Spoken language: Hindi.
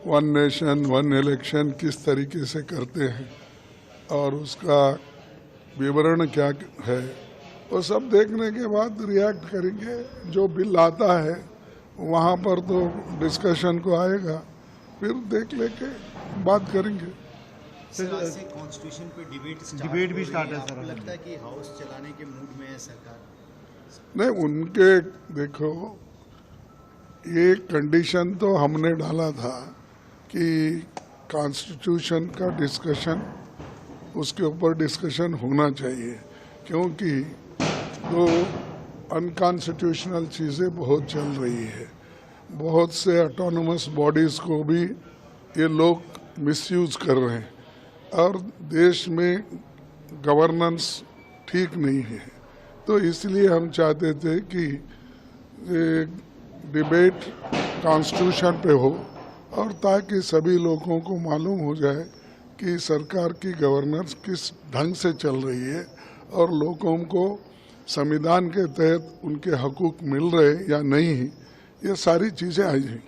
वन नेशन वन इलेक्शन किस तरीके से करते हैं और उसका विवरण क्या है, वो सब देखने के बाद रिएक्ट करेंगे। जो बिल आता है वहाँ पर तो डिस्कशन को आएगा, फिर देख लेके बात करेंगे। सर, आज से कॉन्स्टिट्यूशन पे डिबेट भी स्टार्ट है सर। लगता है कि हाउस चलाने के मूड में है सरकार? नहीं, उनके देखो, ये कंडीशन तो हमने डाला था कि कॉन्स्टिट्यूशन का डिस्कशन, उसके ऊपर डिस्कशन होना चाहिए, क्योंकि तो अनकॉन्स्टिट्यूशनल चीज़ें बहुत चल रही है। बहुत से ऑटोनोमस बॉडीज़ को भी ये लोग मिसयूज कर रहे हैं और देश में गवर्नेंस ठीक नहीं है। तो इसलिए हम चाहते थे कि डिबेट कॉन्स्टिट्यूशन पे हो और ताकि सभी लोगों को मालूम हो जाए कि सरकार की गवर्नेंस किस ढंग से चल रही है और लोगों को संविधान के तहत उनके हकूक मिल रहे या नहीं, ये सारी चीज़ें आई हैं।